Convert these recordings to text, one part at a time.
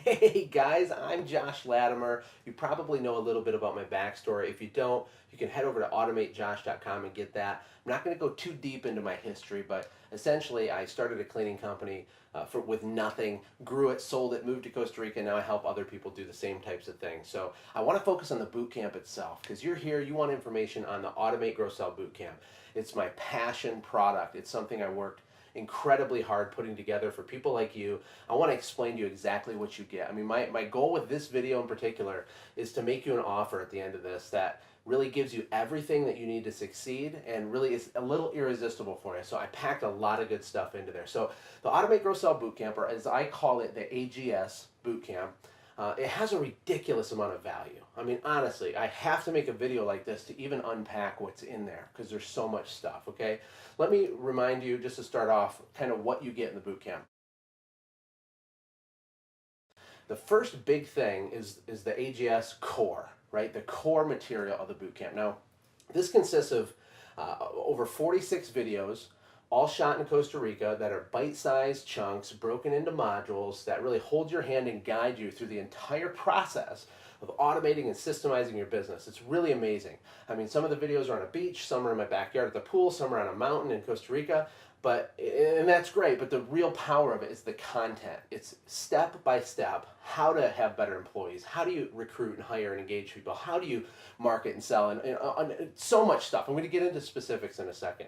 Hey guys, I'm Josh Latimer. You probably know a little bit about my backstory. If you don't, you can head over to automatejosh.com and get that. I'm not going to go too deep into my history, but essentially I started a cleaning company with nothing, grew it, sold it, moved to Costa Rica, and now I help other people do the same types of things. So I want to focus on the boot camp itself because you're here, you want information on the Automate, Grow, Sell boot camp. It's my passion product. It's something I worked incredibly hard putting together for people like you. I want to explain to you exactly what you get. I mean, my goal with this video in particular is to make you an offer at the end of this that really gives you everything that you need to succeed and really is a little irresistible for you. So I packed a lot of good stuff into there. So the Automate, Grow, Sell Bootcamp, or as I call it, the AGS Bootcamp, it has a ridiculous amount of value. I mean, honestly, I have to make a video like this to even unpack what's in there because there's so much stuff, okay? Let me remind you, just to start off, kind of what you get in the boot camp. The first big thing is the AGS Core, right? The core material of the boot camp. Now, this consists of over 46 videos, all shot in Costa Rica, that are bite-sized chunks broken into modules that really hold your hand and guide you through the entire process of automating and systemizing your business. It's really amazing. I mean, some of the videos are on a beach, some are in my backyard at the pool, some are on a mountain in Costa Rica, and that's great, but the real power of it is the content. It's step by step how to have better employees, how do you recruit and hire and engage people, how do you market and sell, and so much stuff. I'm going to get into specifics in a second.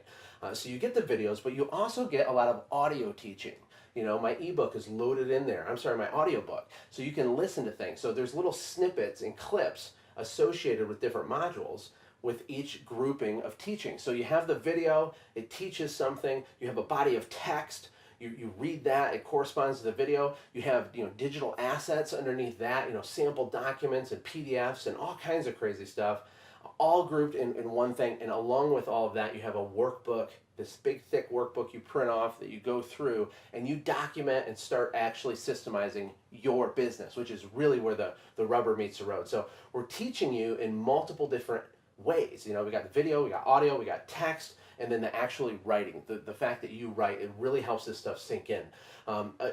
So you get the videos, but you also get a lot of audio teaching. You know, my ebook is loaded in there. I'm sorry, my audiobook. So you can listen to things. So there's little snippets and clips associated with different modules with each grouping of teaching. So you have the video, it teaches something, you have a body of text, you read that, it corresponds to the video, you have digital assets underneath that, sample documents and PDFs and all kinds of crazy stuff, all grouped in one thing. And along with all of that, you have a workbook, this big thick workbook you print off that you go through and you document and start actually systemizing your business, which is really where the rubber meets the road. So we're teaching you in multiple different ways. We got the video, we got audio, we got text, and then the actually writing. The fact that you write, it really helps this stuff sink in.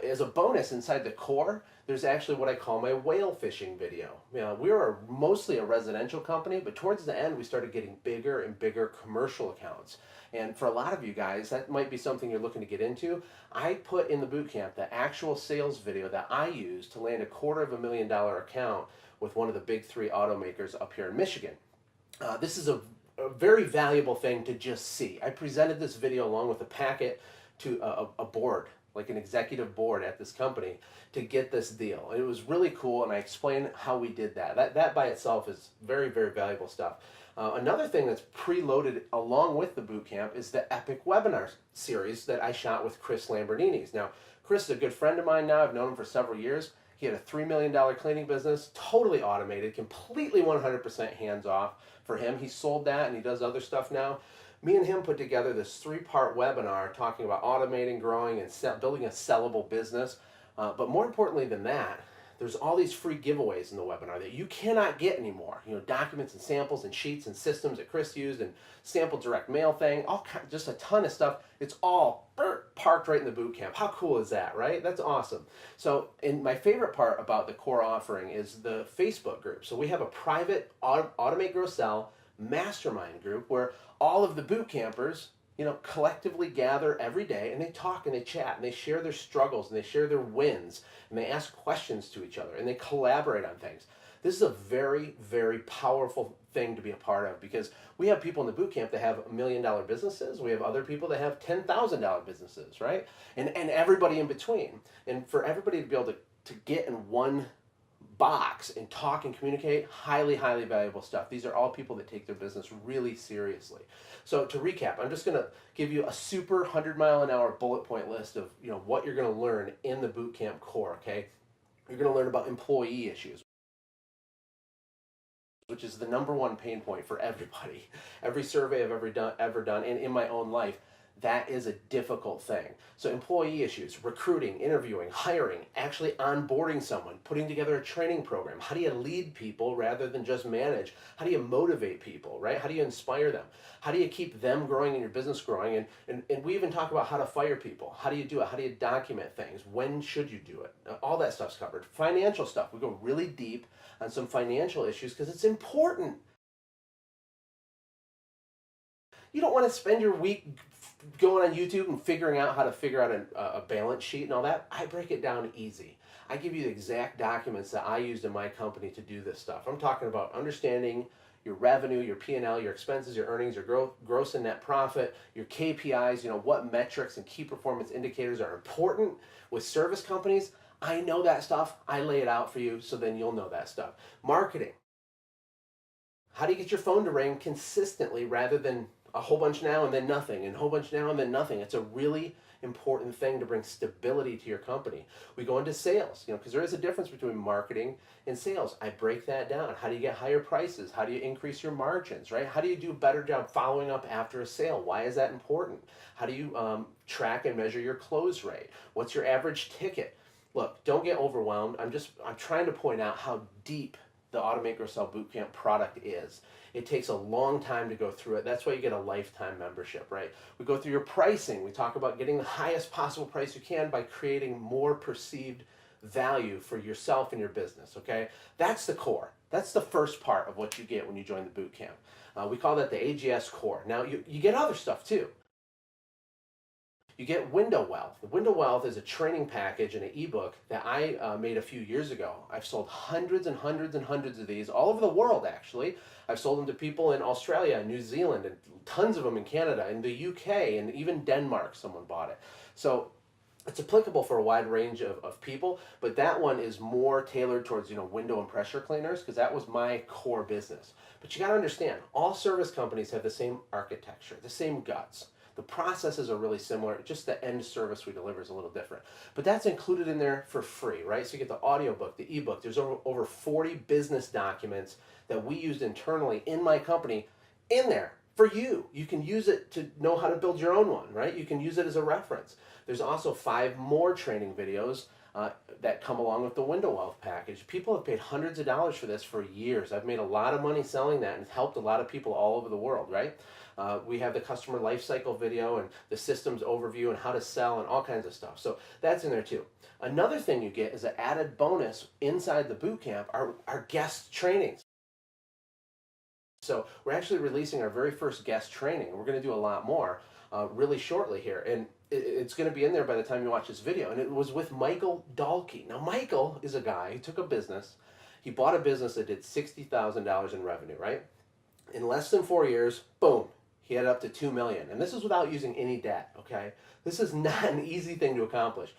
As a bonus inside the core, there's actually what I call my whale fishing video. We were mostly a residential company, but towards the end we started getting bigger and bigger commercial accounts. And for a lot of you guys, that might be something you're looking to get into. I put in the bootcamp the actual sales video that I used to land a $250,000 account with one of the big three automakers up here in Michigan. This is a very valuable thing to just see. I presented this video along with a packet to a board, like an executive board at this company, to get this deal. It was really cool, and I explained how we did that. That by itself is very, very valuable stuff. Another thing that's preloaded along with the bootcamp is the epic webinar series that I shot with Chris Lamborghini's. Now, Chris is a good friend of mine now. I've known him for several years. He had a $3 million cleaning business, totally automated, completely 100% hands-off for him. He sold that and he does other stuff now. Me and him put together this 3-part webinar talking about automating, growing, and building a sellable business. But more importantly than that, there's all these free giveaways in the webinar that you cannot get anymore. Documents and samples and sheets and systems that Chris used and sample direct mail thing, just a ton of stuff. It's all parked right in the boot camp. How cool is that, right? That's awesome. So, and my favorite part about the core offering is the Facebook group. So we have a private Automate, Grow, Sell mastermind group where all of the boot campers collectively gather every day and they talk and they chat and they share their struggles and they share their wins and they ask questions to each other and they collaborate on things. This is a very, very powerful thing to be a part of because we have people in the boot camp that have $1 million businesses. We have other people that have $10,000 businesses, right? And everybody in between. And for everybody to be able to get in one box and talk and communicate, highly, highly valuable stuff. These are all people that take their business really seriously. So to recap, I'm just going to give you a super 100-mile-an-hour bullet point list of what you're going to learn in the bootcamp core. Okay, you're going to learn about employee issues, which is the #1 pain point for everybody. Every survey I've ever done, and in my own life, that is a difficult thing. So employee issues, recruiting, interviewing, hiring, actually onboarding someone, putting together a training program. How do you lead people rather than just manage? How do you motivate people, right? How do you inspire them? How do you keep them growing and your business growing? And we even talk about how to fire people. How do you do it? How do you document things? When should you do it? All that stuff's covered. Financial stuff, we go really deep on some financial issues because it's important. You don't want to spend your week going on YouTube and figuring out how to figure out a balance sheet and all that. I break it down easy. I give you the exact documents that I used in my company to do this stuff. I'm talking about understanding your revenue, your P&L, your expenses, your earnings, your gross and net profit, your KPIs, what metrics and key performance indicators are important with service companies. I know that stuff. I lay it out for you so then you'll know that stuff. Marketing. How do you get your phone to ring consistently rather than a whole bunch now and then nothing, and a whole bunch now and then nothing? It's a really important thing to bring stability to your company. We go into sales, because there is a difference between marketing and sales. I break that down. How do you get higher prices? How do you increase your margins, right? How do you do a better job following up after a sale? Why is that important? How do you track and measure your close rate? What's your average ticket? Look, don't get overwhelmed. I'm trying to point out how deep the Automate, Grow, Sell Bootcamp product is. It takes a long time to go through it. That's why you get a lifetime membership, right? We go through your pricing. We talk about getting the highest possible price you can by creating more perceived value for yourself and your business, okay? That's the core. That's the first part of what you get when you join the bootcamp. We call that the AGS Core. Now, you get other stuff too. You get Window Wealth. Window Wealth is a training package and an ebook that I made a few years ago. I've sold hundreds and hundreds and hundreds of these all over the world, actually. I've sold them to people in Australia and New Zealand and tons of them in Canada and the UK and even Denmark. Someone bought it. So it's applicable for a wide range of people, but that one is more tailored towards window and pressure cleaners because that was my core business. But you got to understand, all service companies have the same architecture, the same guts. The processes are really similar, just the end service we deliver is a little different. But that's included in there for free, right? So you get the audiobook, the ebook. There's over 40 business documents that we used internally in my company in there for you. You can use it to know how to build your own one, right? You can use it as a reference. There's also 5 more training videos that come along with the Window Wealth package. People have paid hundreds of dollars for this for years. I've made a lot of money selling that and helped a lot of people all over the world, right? We have the customer lifecycle video and the systems overview and how to sell and all kinds of stuff. So that's in there too. Another thing you get is an added bonus inside the bootcamp are guest trainings. So we're actually releasing our very first guest training, and we're going to do a lot more really shortly here. And it's going to be in there by the time you watch this video. And it was with Michael Dahlke. Now, Michael is a guy who took a business. He bought a business that did $60,000 in revenue, right? In less than 4 years, boom, he had up to $2 million. And this is without using any debt, okay? This is not an easy thing to accomplish.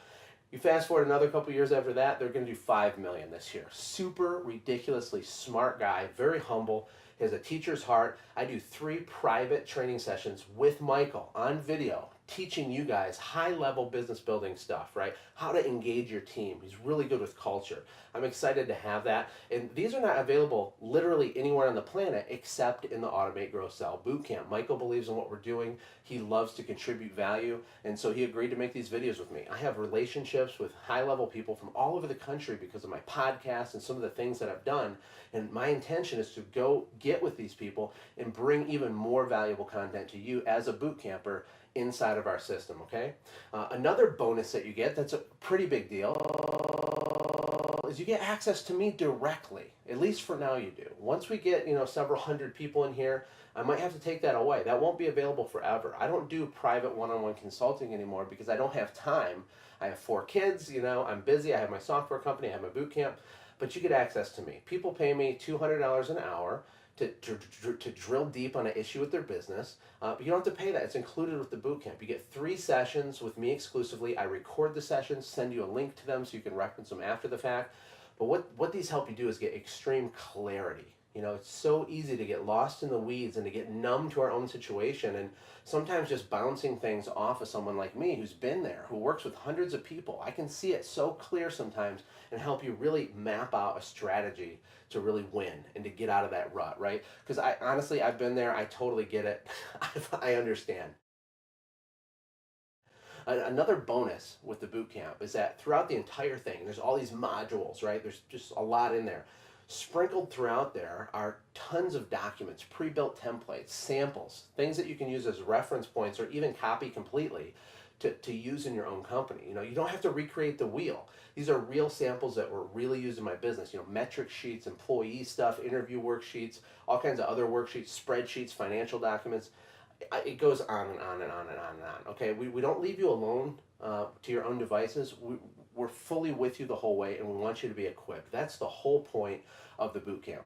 You fast forward another couple years after that, they're going to do $5 million this year. Super ridiculously smart guy, very humble. He has a teacher's heart. I do 3 private training sessions with Michael on video, teaching you guys high-level business building stuff, right? How to engage your team. He's really good with culture. I'm excited to have that. And these are not available literally anywhere on the planet except in the Automate, Grow, Sell Bootcamp. Michael believes in what we're doing. He loves to contribute value, and so he agreed to make these videos with me. I have relationships with high-level people from all over the country because of my podcast and some of the things that I've done, and my intention is to go get with these people and bring even more valuable content to you as a boot camper inside of our system, okay? Another bonus that you get that's a pretty big deal is you get access to me directly. At least for now you do. Once we get several hundred people in here, I might have to take that away. That won't be available forever. I don't do private one-on-one consulting anymore because I don't have time. I have 4 kids, I'm busy. I have my software company, I have my boot camp, but you get access to me. People pay me $200 an hour to drill deep on an issue with their business, but you don't have to pay that. It's included with the bootcamp. You get 3 sessions with me exclusively. I record the sessions, send you a link to them so you can reference them after the fact. But what these help you do is get extreme clarity. It's so easy to get lost in the weeds and to get numb to our own situation, and sometimes just bouncing things off of someone like me who's been there, who works with hundreds of people. I can see it so clear sometimes and help you really map out a strategy to really win and to get out of that rut, right? Because honestly, I've been there. I totally get it. I understand. Another bonus with the boot camp is that throughout the entire thing, there's all these modules, right? There's just a lot in there. Sprinkled throughout there are tons of documents, pre-built templates, samples, things that you can use as reference points or even copy completely to use in your own company. You don't have to recreate the wheel. These are real samples that were really used in my business. Metric sheets, employee stuff, interview worksheets, all kinds of other worksheets, spreadsheets, financial documents. It goes on and on and on and on and on. Okay, we don't leave you alone to your own devices. We're fully with you the whole way, and we want you to be equipped. That's the whole point of the boot camp.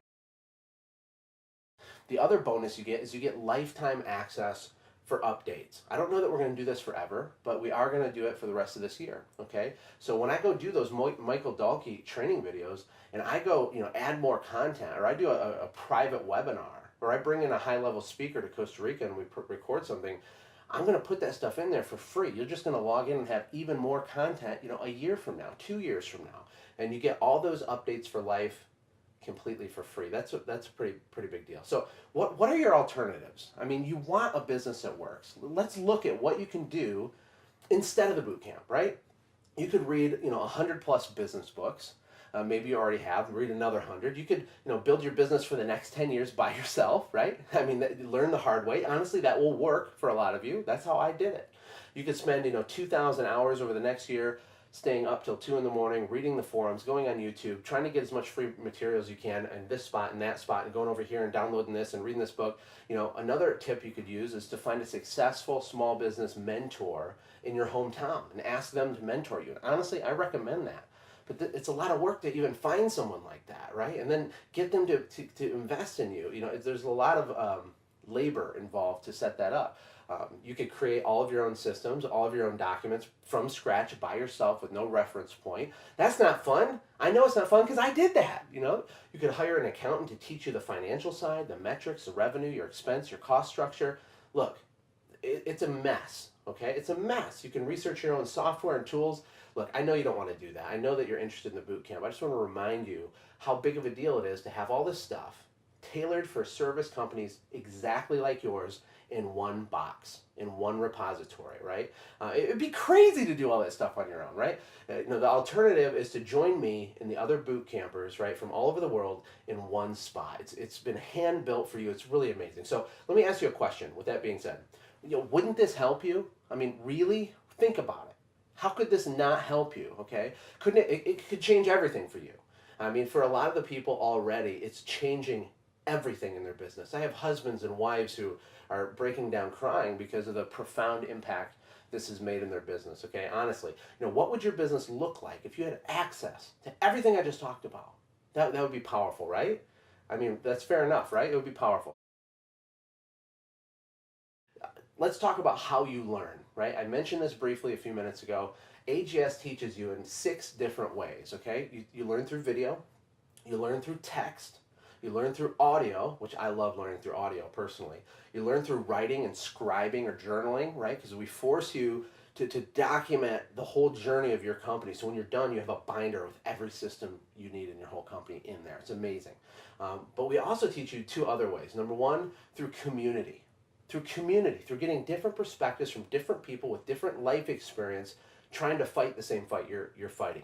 The other bonus you get is you get lifetime access for updates. I don't know that we're going to do this forever, but we are going to do it for the rest of this year. Okay, so when I go do those Michael Dahlke training videos, and I go, add more content, or I do a private webinar, or I bring in a high-level speaker to Costa Rica and we record something, I'm going to put that stuff in there for free. You're just going to log in and have even more content, a year from now, 2 years from now, and you get all those updates for life completely for free. That's a pretty big deal. So what are your alternatives? I mean, you want a business that works. Let's look at what you can do instead of the boot camp, right? You could read 100 plus business books. Maybe you already have. Read another 100. You could build your business for the next 10 years by yourself, right? I mean, learn the hard way. Honestly, that will work for a lot of you. That's how I did it. You could spend 2,000 hours over the next year staying up till 2 in the morning, reading the forums, going on YouTube, trying to get as much free material as you can, and this spot and that spot, and going over here and downloading this and reading this book. Another tip you could use is to find a successful small business mentor in your hometown and ask them to mentor you. And honestly, I recommend that. But it's a lot of work to even find someone like that, right? And then get them to invest in you. There's a lot of labor involved to set that up. You could create all of your own systems, all of your own documents from scratch by yourself with no reference point. That's not fun. I know it's not fun because I did that. You could hire an accountant to teach you the financial side, the metrics, the revenue, your expense, your cost structure. Look, it's a mess, okay? It's a mess. You can research your own software and tools. Look, I know you don't want to do that. I know that you're interested in the boot camp. I just want to remind you how big of a deal it is to have all this stuff tailored for service companies exactly like yours in one box, in one repository, right? It'd be crazy to do all that stuff on your own, right? The alternative is to join me and the other boot campers, right, from all over the world in one spot. It's been hand built for you. It's really amazing. So let me ask you a question. With that being said, wouldn't this help you? I mean, really, think about it. How could this not help you? Okay, couldn't it? It could change everything for you. I mean, for a lot of the people already, it's changing everything in their business. I have husbands and wives who are breaking down crying because of the profound impact this has made in their business. Okay, honestly, what would your business look like if you had access to everything I just talked about? That would be powerful, right? I mean, that's fair enough, right? It would be powerful. Let's talk about how you learn, right? I mentioned this briefly a few minutes ago. AGS teaches you in 6 different ways, okay? You learn through video, you learn through text, you learn through audio, which I love learning through audio personally. You learn through writing and scribing or journaling, right? Because we force you to document the whole journey of your company. So when you're done, you have a binder with every system you need in your whole company in there. It's amazing. But we also teach you 2 other ways. Number 1, through community. Through getting different perspectives from different people with different life experience trying to fight the same fight you're fighting.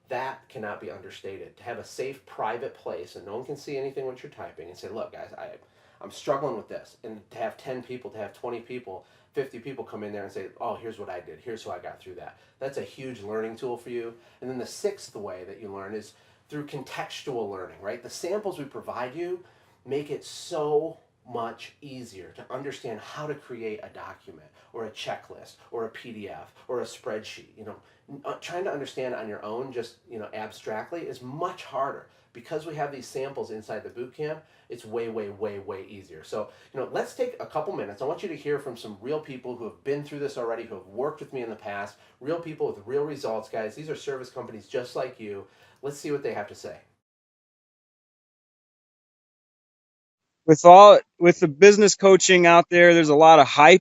That cannot be understated. To have a safe, private place and no one can see anything what you're typing and say, look, guys, I'm struggling with this. And to have 10 people, to have 20 people, 50 people come in there and say, oh, here's what I did. Here's how I got through that. That's a huge learning tool for you. And then the 6th way that you learn is through contextual learning, right? The samples we provide you make it so much easier to understand how to create a document or a checklist or a PDF or a spreadsheet. Trying to understand on your own just abstractly is much harder. Because we have these samples inside the boot camp, it's way easier. So let's take a couple minutes. I want you to hear from some real people who have been through this already, who have worked with me in the past, real people with real results, guys. These are service companies just like you. Let's see what they have to say. With the business coaching out there, there's a lot of hype,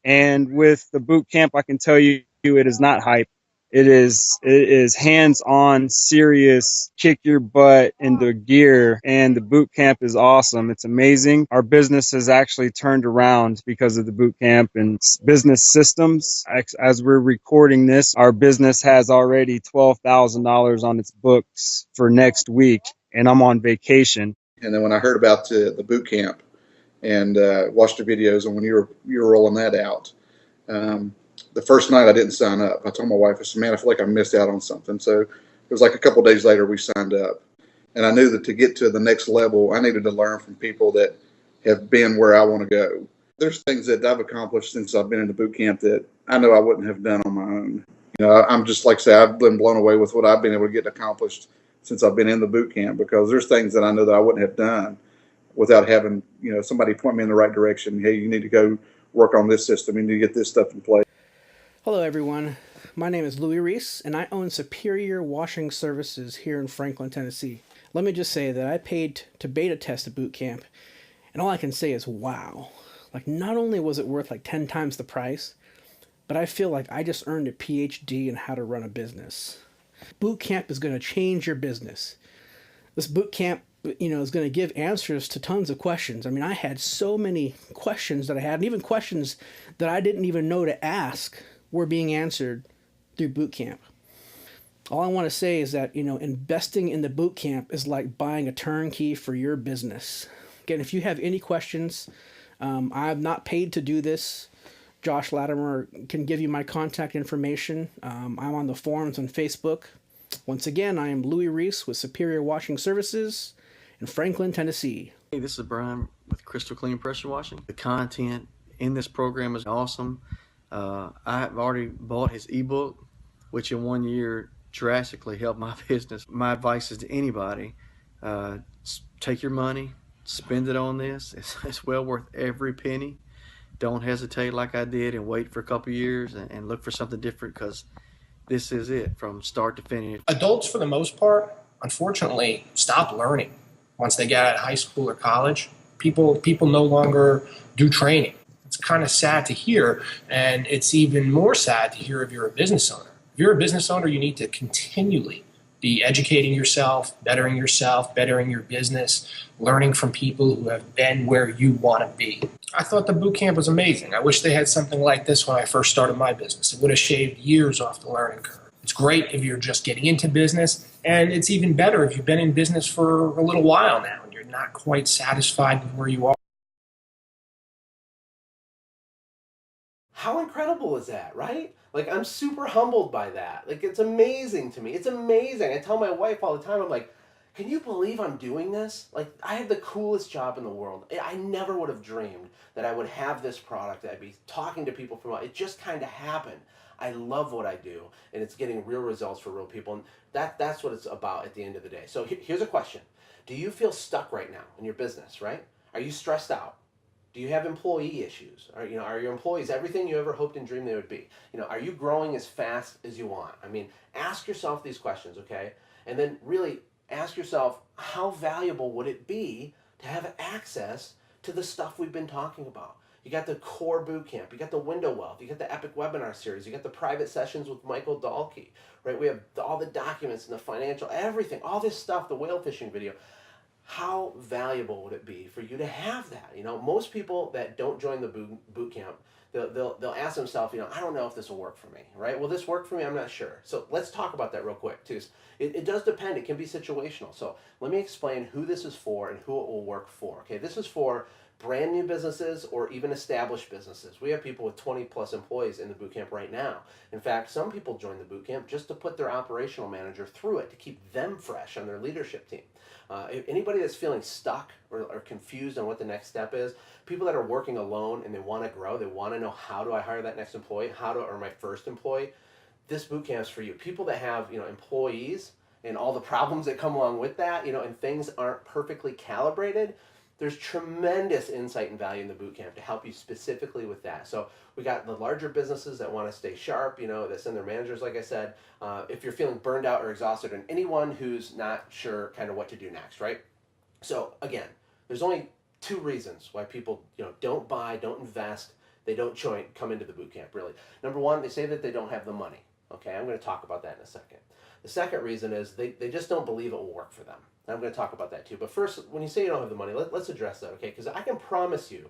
and with the boot camp, I can tell you it is not hype. It is hands-on, serious, kick your butt into gear, and the boot camp is awesome. It's amazing. Our business has actually turned around because of the boot camp and business systems. As we're recording this, our business has already $12,000 on its books for next week, and I'm on vacation. And then when I heard about the boot camp and watched the videos, and when you were rolling that out, um, the first night I didn't sign up. I told my wife, I said, "Man, I feel like I missed out on something." So it was like a couple of days later we signed up, and I knew that to get to the next level, I needed to learn from people that have been where I want to go. There's things that I've accomplished since I've been in the boot camp that I know I wouldn't have done on my own. I'm just like I say, I've been blown away with what I've been able to get accomplished since I've been in the boot camp, because there's things that I know that I wouldn't have done without having somebody point me in the right direction. Hey, you need to go work on this system. You need to get this stuff in place. Hello, everyone. My name is Louis Reese, and I own Superior Washing Services here in Franklin, Tennessee. Let me just say that I paid to beta test a boot camp, and all I can say is wow. Like, not only was it worth like 10 times the price, but I feel like I just earned a PhD in how to run a business. Boot camp is going to change your business. This boot camp, is going to give answers to tons of questions. I mean, I had so many questions that I had, and even questions that I didn't even know to ask were being answered through boot camp. All I want to say is that, investing in the boot camp is like buying a turnkey for your business. Again, if you have any questions, I'm not paid to do this. Josh Latimer can give you my contact information. I'm on the forums on Facebook. Once again, I am Louis Reese with Superior Washing Services in Franklin, Tennessee. Hey, this is Brian with Crystal Clean Pressure Washing. The content in this program is awesome. I've already bought his ebook, which in 1 year drastically helped my business. My advice is to anybody, take your money, spend it on this. It's well worth every penny. Don't hesitate like I did and wait for a couple years and look for something different, because this is it from start to finish. Adults, for the most part, unfortunately, stop learning once they get out of high school or college. People no longer do training. It's kind of sad to hear, and it's even more sad to hear if you're a business owner. If you're a business owner, you need to continually be educating yourself, bettering your business, learning from people who have been where you want to be. I thought the boot camp was amazing. I wish they had something like this when I first started my business. It would have shaved years off the learning curve. It's great if you're just getting into business, and it's even better if you've been in business for a little while now and you're not quite satisfied with where you are. How incredible is that, right? Like, I'm super humbled by that. Like, it's amazing to me. It's amazing. I tell my wife all the time, I'm like, can you believe I'm doing this? Like, I have the coolest job in the world. I never would have dreamed that I would have this product, that I'd be talking to people from it. Just kind of happened. I love what I do, and it's getting real results for real people. And that's what it's about at the end of the day. So here's a question. Do you feel stuck right now in your business, right? Are you stressed out? Do you have employee issues? Are your employees everything you ever hoped and dreamed they would be? Are you growing as fast as you want? I mean, ask yourself these questions, okay? And then really ask yourself, how valuable would it be to have access to the stuff we've been talking about? You got the core boot camp, you got the window wealth, you got the epic webinar series, you got the private sessions with Michael Dahlke, right? We have all the documents and the financial, everything, all this stuff, the whale fishing video. How valuable would it be for you to have that? Most people that don't join the boot camp, they'll ask themselves, I don't know if this will work for me, right? Will this work for me? I'm not sure. So let's talk about that real quick too. It does depend. It can be situational. So let me explain who this is for and who it will work for. Okay, this is for brand new businesses or even established businesses. We have people with 20 plus employees in the boot camp right now. In fact, some people join the boot camp just to put their operational manager through it to keep them fresh on their leadership team. Anybody that's feeling stuck or confused on what the next step is, people that are working alone and they want to grow, they want to know, how do I hire that next employee? Or my first employee? This boot camp is for you. People that have employees and all the problems that come along with that, and things aren't perfectly calibrated. There's tremendous insight and value in the boot camp to help you specifically with that. So we got the larger businesses that want to stay sharp, that send their managers, like I said. If you're feeling burned out or exhausted, and anyone who's not sure kind of what to do next, right? So again, there's only two reasons why people don't buy, don't invest, they don't come into the boot camp, really. Number one, they say that they don't have the money. Okay, I'm going to talk about that in a second. The second reason is they just don't believe it will work for them. I'm going to talk about that too. But first, when you say you don't have the money, let's address that, okay? Because I can promise you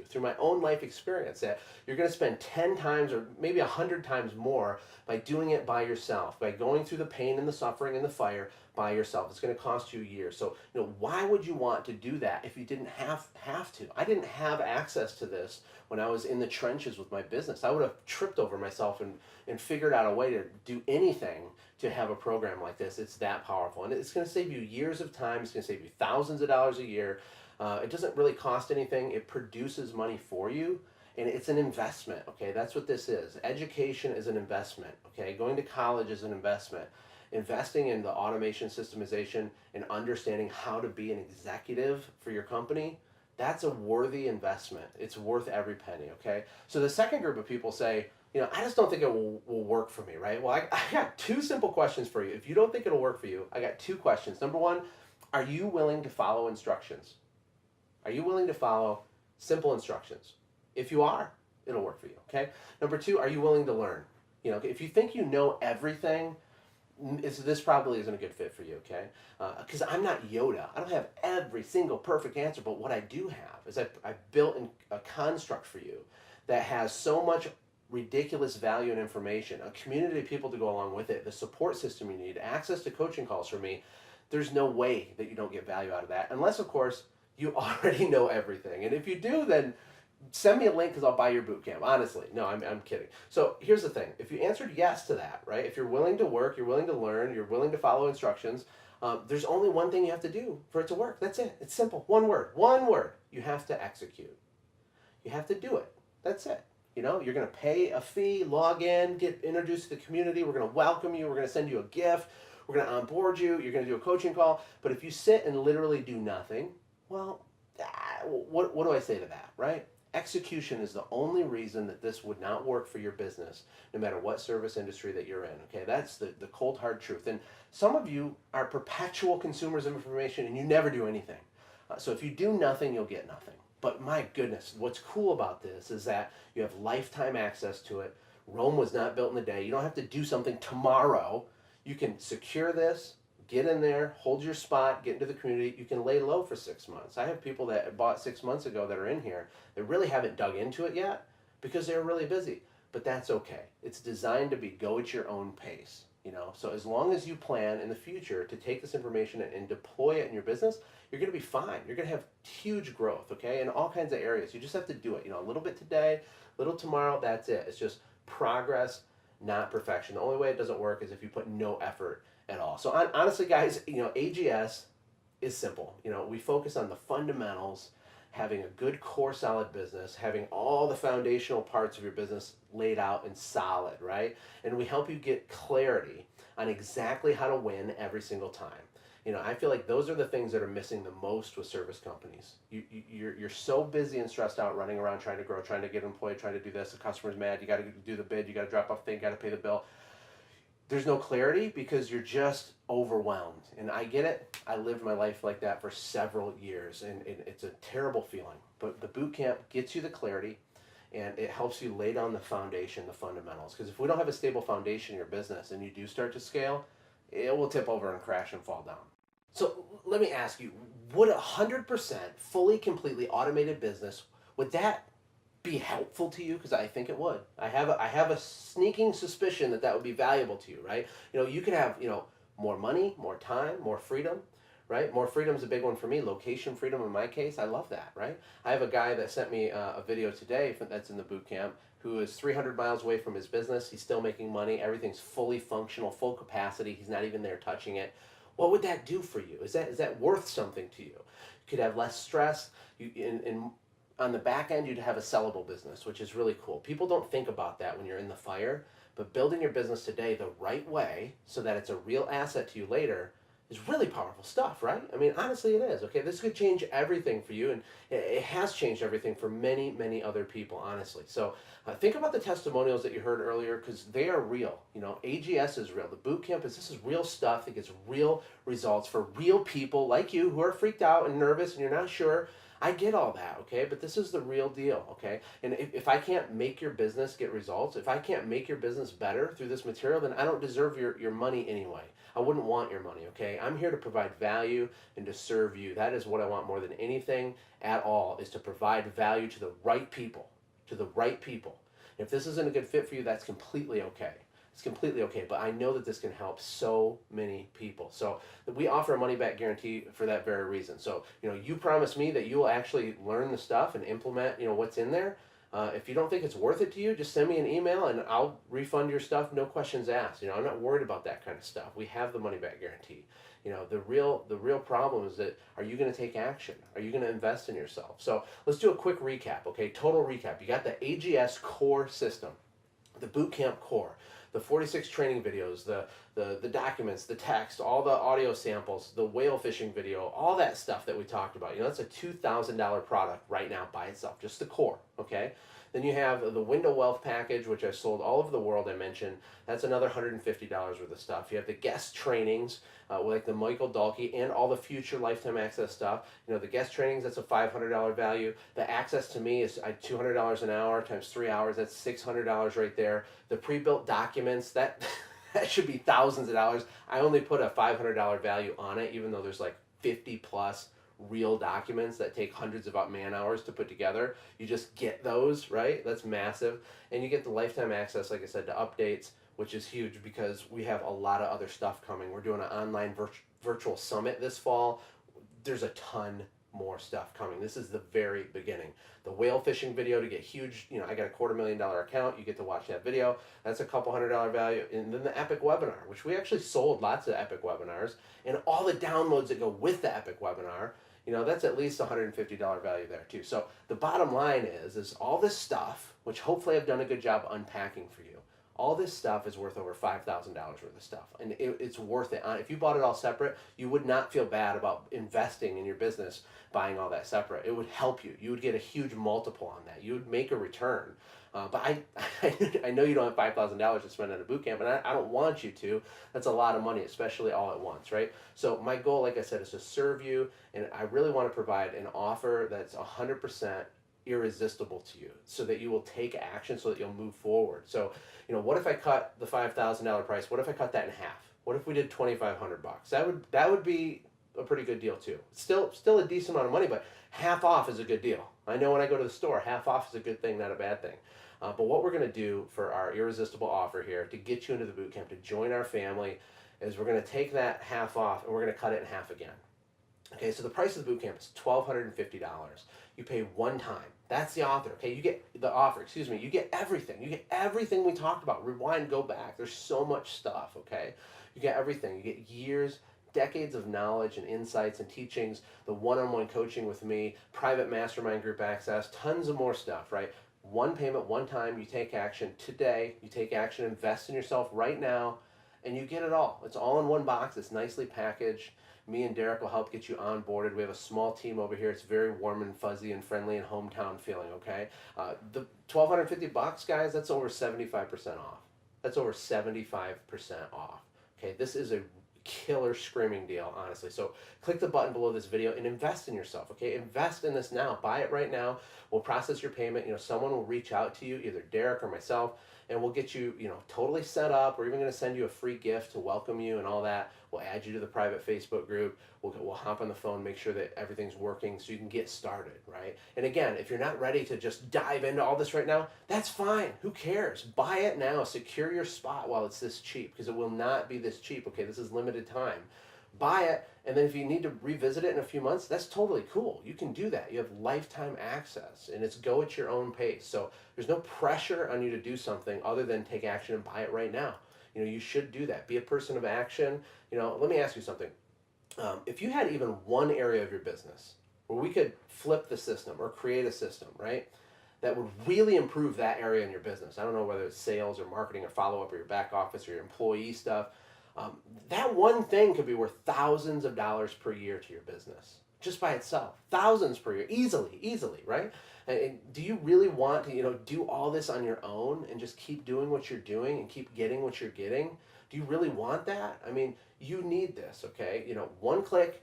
through my own life experience that you're going to spend 10 times or maybe 100 times more by doing it by yourself, by going through the pain and the suffering and the fire by yourself. It's going to cost you years. So, why would you want to do that if you didn't have to? I didn't have access to this when I was in the trenches with my business. I would have tripped over myself and figured out a way to do anything to have a program like this. It's that powerful. And it's going to save you years of time. It's going to save you thousands of dollars a year. It doesn't really cost anything. It produces money for you, and it's an investment, okay? That's what this is. Education is an investment, okay? Going to college is an investment. Investing in the automation systemization and understanding how to be an executive for your company, that's a worthy investment. It's worth every penny, okay? So the second group of people say, I just don't think it will work for me, right? Well, I got two simple questions for you. If you don't think it'll work for you, I got two questions. Number one, are you willing to follow instructions? Are you willing to follow simple instructions? If you are, it'll work for you, okay? Number two, are you willing to learn? If you think you know everything, this probably isn't a good fit for you, okay? Because I'm not Yoda. I don't have every single perfect answer, but what I do have is I've built a construct for you that has so much ridiculous value and information, a community of people to go along with it, the support system you need, access to coaching calls from me. There's no way that you don't get value out of that, unless, of course, you already know everything. And if you do, then send me a link because I'll buy your boot camp. Honestly, no, I'm kidding. So here's the thing. If you answered yes to that, right? If you're willing to work, you're willing to learn, you're willing to follow instructions, there's only one thing you have to do for it to work. That's it. It's simple. One word. One word. You have to execute. You have to do it. That's it. You're going to pay a fee, log in, get introduced to the community. We're going to welcome you. We're going to send you a gift. We're going to onboard you. You're going to do a coaching call. But if you sit and literally do nothing, well, what do I say to that, right? Execution is the only reason that this would not work for your business, no matter what service industry that you're in, okay? That's the cold, hard truth. And some of you are perpetual consumers of information and you never do anything. So if you do nothing, you'll get nothing. But my goodness, what's cool about this is that you have lifetime access to it. Rome was not built in a day. You don't have to do something tomorrow. You can secure this, get in there, hold your spot, get into the community. You can lay low for 6 months. I have people that bought 6 months ago that are in here that really haven't dug into it yet because they're really busy. But that's okay. It's designed to be go at your own pace. So as long as you plan in the future to take this information and deploy it in your business, you're going to be fine. You're going to have huge growth, okay, in all kinds of areas. You just have to do it. A little bit today, a little tomorrow. That's it. It's just progress, not perfection. The only way it doesn't work is if you put no effort at all. So honestly, guys, AGS is simple. We focus on the fundamentals, having a good core solid business, having all the foundational parts of your business laid out and solid, right? And we help you get clarity on exactly how to win every single time. I feel like those are the things that are missing the most with service companies. You're so busy and stressed out running around trying to grow, trying to get employed, trying to do this. The customer's mad. You got to do the bid. You got to drop off the thing. You got to pay the bill. There's no clarity because you're just overwhelmed. And I get it. I lived my life like that for several years, and it's a terrible feeling. But the boot camp gets you the clarity, and it helps you lay down the foundation, the fundamentals. Because if we don't have a stable foundation in your business and you do start to scale, it will tip over and crash and fall down. So let me ask you, would 100% fully, completely automated business, would that be helpful to you? Because I think it would. I have a sneaking suspicion that would be valuable to you, right? You could have, more money, more time, more freedom, right? More freedom is a big one for me. Location freedom in my case, I love that, right? I have a guy that sent me a video today that's in the boot camp who is 300 miles away from his business. He's still making money. Everything's fully functional, full capacity. He's not even there touching it. What would that do for you? Is that worth something to you? You could have less stress. On the back end, you'd have a sellable business, which is really cool. People don't think about that when you're in the fire, but building your business today the right way so that it's a real asset to you later is really powerful stuff, right? I mean, honestly, it is, okay? This could change everything for you, and it has changed everything for many, many other people, honestly. So think about the testimonials that you heard earlier, because they are real. AGS is real. The boot camp this is real stuff that gets real results for real people like you who are freaked out and nervous and you're not sure. I get all that, okay? But this is the real deal, okay? And if I can't make your business get results, if I can't make your business better through this material, then I don't deserve your money anyway. I wouldn't want your money, okay? I'm here to provide value and to serve you. That is what I want more than anything at all, is to provide value to the right people, to the right people. If this isn't a good fit for you, that's completely okay. It's completely okay, but I know that this can help so many people. So we offer a money back guarantee for that very reason. So, you promise me that you will actually learn the stuff and implement, what's in there. If you don't think it's worth it to you, just send me an email and I'll refund your stuff, no questions asked. I'm not worried about that kind of stuff. We have the money back guarantee. The real problem is that, are you going to take action? Are you going to invest in yourself? So let's do a quick recap, okay? Total recap. You got the AGS Core system, the Bootcamp Core, the 46 training videos, the documents, the text, all the audio samples, the whale fishing video, all that stuff that we talked about. That's a $2,000 product right now by itself, just the core, okay? Then you have the Window Wealth package, which I've sold all over the world, I mentioned. That's another $150 worth of stuff. You have the guest trainings, like the Michael Dalkey and all the future lifetime access stuff. The guest trainings, that's a $500 value. The access to me is $200 an hour times 3 hours. That's $600 right there. The pre-built documents, that should be thousands of dollars. I only put a $500 value on it, even though there's like 50 plus real documents that take hundreds of man hours to put together. You just get those, right? That's massive. And you get the lifetime access, like I said, to updates, which is huge because we have a lot of other stuff coming. We're doing an online virtual summit this fall. There's a ton more stuff coming. This is the very beginning. The whale fishing video to get huge, I got a $250,000 account. You get to watch that video. That's a couple $100 value. And then the Epic webinar, which we actually sold lots of Epic webinars, and all the downloads that go with the Epic webinar. That's at least $150 value there too. So the bottom line is all this stuff, which hopefully I've done a good job unpacking for you. All this stuff is worth over $5,000 worth of stuff, and it's worth it. If you bought it all separate, you would not feel bad about investing in your business, buying all that separate. It would help you. You would get a huge multiple on that. You would make a return. But I know you don't have $5,000 to spend on a boot camp, and I don't want you to. That's a lot of money, especially all at once, right? So my goal, like I said, is to serve you, and I really want to provide an offer that's 100% irresistible to you, so that you will take action, so that you'll move forward. So, what if I cut the $5,000 price? What if I cut that in half? What if we did $2,500? That would be a pretty good deal too. Still a decent amount of money, but half off is a good deal. I know when I go to the store, half off is a good thing, not a bad thing. But what we're going to do for our irresistible offer here to get you into the boot camp, to join our family, is we're going to take that half off and we're going to cut it in half again. Okay, so the price of the boot camp is $1,250. You pay one time. That's the offer. Okay, you get the offer. You get everything. You get everything we talked about. Rewind, go back. There's so much stuff. Okay, you get everything. You get years, decades of knowledge and insights and teachings, the one-on-one coaching with me, private mastermind group access, tons of more stuff. Right. One payment, one time. You take action today. You take action. Invest in yourself right now, and you get it all. It's all in one box. It's nicely packaged. Me and Derek will help get you onboarded. We have a small team over here. It's very warm and fuzzy and friendly and hometown feeling, okay? The $1,250, guys, that's over 75% off. That's over 75% off, okay? This is a killer screaming deal, honestly. So click the button below this video and invest in yourself, okay? Invest in this now. Buy it right now. We'll process your payment. Someone will reach out to you, either Derek or myself, and we'll get you, totally set up. We're even going to send you a free gift to welcome you and all that. We'll add you to the private Facebook group. We'll hop on the phone, make sure that everything's working so you can get started, right? And again, if you're not ready to just dive into all this right now, that's fine. Who cares? Buy it now. Secure your spot while it's this cheap, because it will not be this cheap, okay? This is limited time. Buy it, and then if you need to revisit it in a few months, that's totally cool. You can do that. You have lifetime access, and it's go at your own pace. So there's no pressure on you to do something other than take action and buy it right now. You should do that. Be a person of action. Let me ask you something. If you had even one area of your business where we could flip the system or create a system, right, that would really improve that area in your business. I don't know whether it's sales or marketing or follow-up or your back office or your employee stuff. That one thing could be worth thousands of dollars per year to your business, just by itself. Thousands per year, easily, right? And do you really want to, do all this on your own and just keep doing what you're doing and keep getting what you're getting? Do you really want that? I mean, you need this, okay? One click,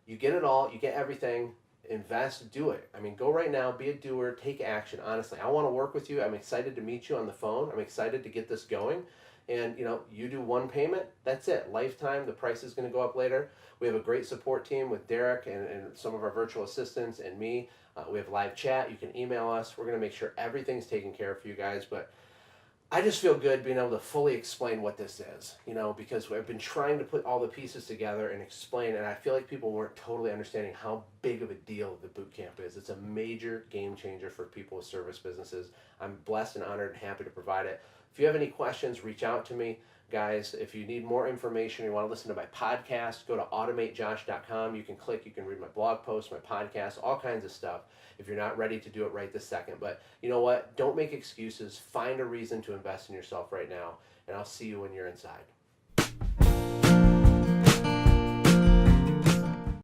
you get it all, you get everything, invest, do it. I mean, go right now, be a doer, take action. Honestly, I want to work with you. I'm excited to meet you on the phone. I'm excited to get this going. And you do one payment, that's it. Lifetime, the price is going to go up later. We have a great support team with Derek and some of our virtual assistants and me. We have live chat. You can email us. We're going to make sure everything's taken care of for you guys. But I just feel good being able to fully explain what this is, because I've been trying to put all the pieces together and explain, and I feel like people weren't totally understanding how big of a deal the boot camp is. It's a major game changer for people with service businesses. I'm blessed and honored and happy to provide it. If you have any questions, reach out to me. Guys, if you need more information, you want to listen to my podcast, go to automatejosh.com. You can read my blog posts, my podcast, all kinds of stuff if you're not ready to do it right this second. But you know what? Don't make excuses. Find a reason to invest in yourself right now, and I'll see you when you're inside.